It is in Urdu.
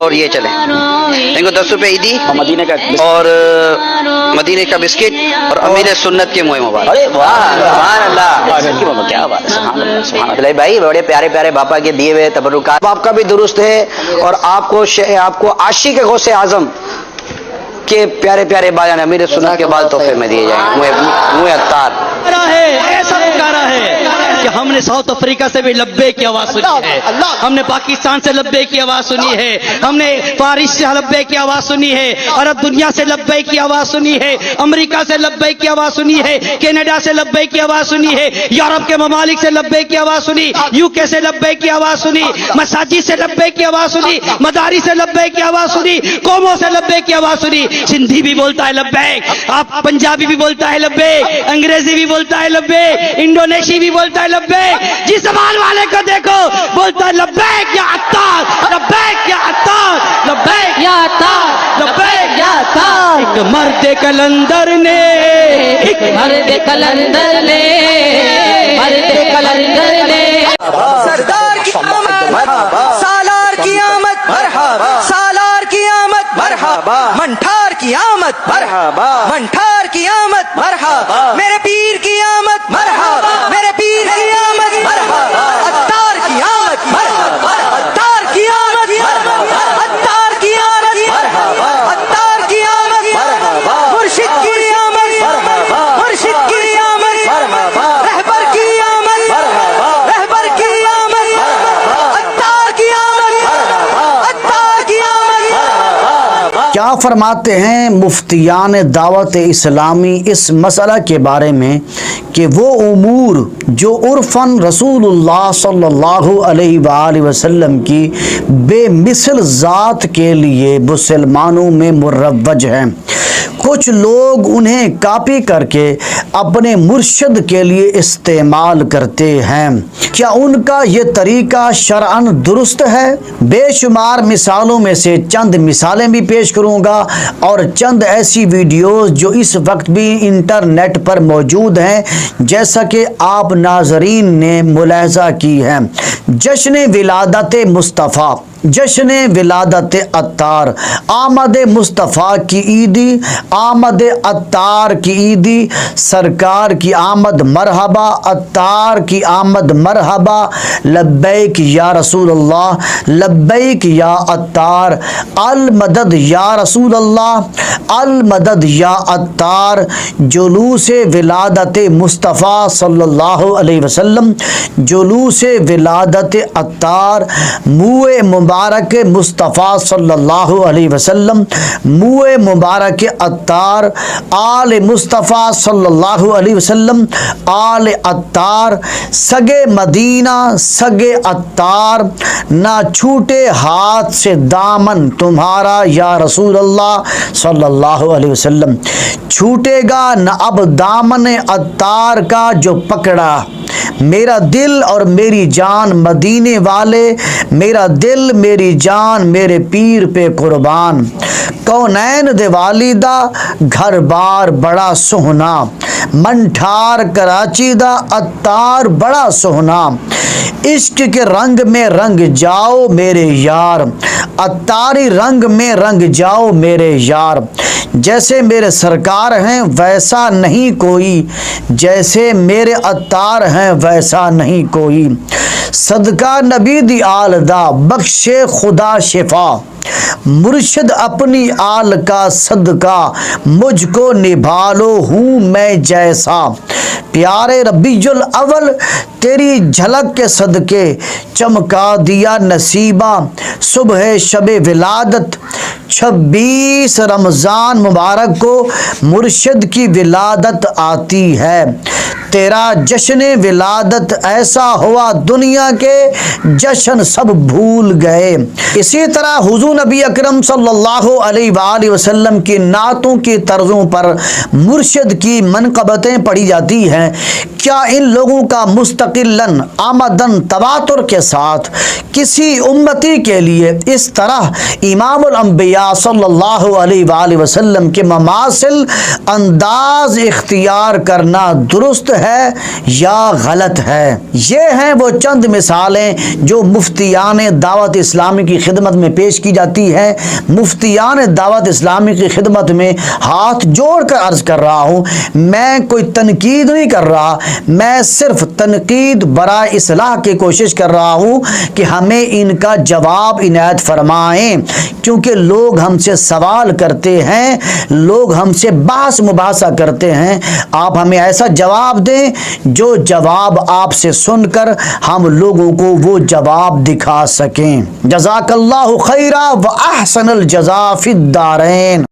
اور یہ چلیں ان کو 10 روپے عیدی اور مدینے کا بسکٹ اور امیر سنت کے موئے مبارک. ارے واہ سبحان اللہ، کیا بات ہے، سبحان اللہ سبحان اللہ. بھائی بڑے پیارے پیارے باپا کے دیے ہوئے تبرکات. آپ کا بھی درست ہے اور آپ کو عاشق غوث اعظم کے پیارے پیارے بال امیر سنت کے بال تحفے میں دیے جائیں گے. موئے عطار ایسا پکارا ہے کہ ہم نے ساؤتھ افریقہ سے بھی لبے کی آواز سنی ہے، ہم نے پاکستان سے لبے کی آواز سنی ہے، ہم نے فارس سے لبے کی آواز سنی ہے، عرب دنیا سے لبے کی آواز سنی ہے، امریکہ سے لبے کی آواز سنی ہے، کینیڈا سے لبے کی آواز سنی ہے، یورپ کے ممالک سے لبے کی آواز سنی، یو کے سے لبے کی آواز سنی، مساجد سے لبے کی آواز سنی، مدارس سے لبے کی آواز سنی، قوموں سے لبے کی آواز سنی. سندھی بھی بولتا ہے لبیک، آپ پنجابی بھی بولتا ہے لبیک، انگریزی بھی بولتا ہے لبیک، انڈونیشی بھی بولتا ہے لبیک. جس زبان والے کو دیکھو بولتا ہے لبیک یا عطار، لبیک یا عطار، لبیک یا عطار، لبیک یا عطار. ایک مرد کلندر نے، ایک مرد کلندر نے، مرد کلندر نے سردار کی آمد سالار کی آمد مرحبا، سالار کی آمد مرحبا، منٹھار کی آمد مرحبا، منٹھار کی آمد مرحبا، میرے پیر کی آمد مرحبا، میرے پیر کی آمد مرحبا، عطار کی آمد مرحبا، عطار کی آمد مرحبا، عطار کی آمد مرحبا، عطار کی آمد مرحبا، مرشد کی آمد مرحبا، مرشد کی آمد مرحبا، رہبر کی آمد مرحبا، رہبر کی آمد مرحبا، عطار کی آمد مرحبا، عطار کی آمد مرحبا. کیا فرماتے ہیں مفتیان دعوت اسلامی اس مسئلہ کے بارے میں کہ وہ امور جو عرفاً رسول اللہ صلی اللہ علیہ وآلہ وسلم کی بے مثل ذات کے لیے مسلمانوں میں مروج ہیں، کچھ لوگ انہیں کاپی کر کے اپنے مرشد کے لیے استعمال کرتے ہیں. کیا ان کا یہ طریقہ شرعاً درست ہے؟ بے شمار مثالوں میں سے چند مثالیں بھی پیش کروں گا اور چند ایسی ویڈیوز جو اس وقت بھی انٹرنیٹ پر موجود ہیں جیسا کہ آپ ناظرین نے ملاحظہ کی ہے. جشن ولادت مصطفیٰ، جشن ولادت عطار، آمد مصطفیٰ کی عیدی، آمد عطار کی عیدی، سرکار کی آمد مرحبا، عطار کی آمد مرحبا، لبیک یا رسول اللہ، لبیک یا عطار، المدد یا رسول اللہ، المدد یا عطار. جلوس ولادت مصطفیٰ صلی اللہ علیہ وسلم، جلوس ولادت عطار، منہ مبارک مصطفیٰ صلی اللہ علیہ وسلم، منہ مبارک عطار، آل مصطفیٰ صلی اللہ علیہ وسلم، آل عطار، سگے مدینہ، سگے عطار، نہ چھوٹے ہاتھ سے دامن تمہارا یا رسول اللہ صلی اللہ علیہ وسلم، چھوٹے گا نہ اب دامن عطار کا جو پکڑا. میرا دل اور میری جان مدینے والے، میرا دل میری جان میرے پیر پہ قربان. کونین دے والدہ گھر بار بڑا سہنا، منٹھار کراچی دا عطار بڑا سہنا. عشق کے رنگ میں رنگ جاؤ میرے یار، عطاری رنگ میں رنگ جاؤ میرے یار. جیسے میرے سرکار ہیں ویسا نہیں کوئی، جیسے میرے عطار ہیں ویسا نہیں کوئی. صدقہ نبی دی آل دا بخشے خدا شفا، مرشد اپنی آل کا صدقہ مجھ کو نبھالو ہوں میں جیسا. پیارے ربیع الاول تیری جھلک کے صدقے چمکا دیا نصیبہ صبح شب ولادت. 26 رمضان مبارک کو مرشد کی ولادت آتی ہے. تیرا جشن ولادت ایسا ہوا دنیا کے جشن سب بھول گئے. اسی طرح حضور نبی اکرم صلی اللہ علیہ وآلہ وسلم کی نعتوں کی طرزوں پر مرشد کی منقبتیں پڑھی جاتی ہیں. کیا ان لوگوں کا مستقلاً آمدن تواتر کے ساتھ کسی امتی کے لیے اس طرح امام الانبیاء صلی اللہ علیہ وآلہ وسلم کے مماثل انداز اختیار کرنا درست ہے؟ ہے یا غلط ہے۔ یہ ہیں وہ چند مثالیں جو مفتیان دعوت اسلامی کی خدمت میں پیش کی جاتی ہے۔ مفتیان دعوت اسلامی کی خدمت میں ہاتھ جوڑ کر عرض کر رہا ہوں، میں کوئی تنقید نہیں کر رہا، میں صرف تنقید برائے اصلاح کی کوشش کر رہا ہوں کہ ہمیں ان کا جواب عنایت فرمائیں، کیونکہ لوگ ہم سے سوال کرتے ہیں، لوگ ہم سے بحث مباحثہ کرتے ہیں۔ آپ ہمیں ایسا جواب دیں جو جواب آپ سے سن کر ہم لوگوں کو وہ جواب دکھا سکیں۔ جزاک اللہ خیرہ و احسن الجزا فی الدارین۔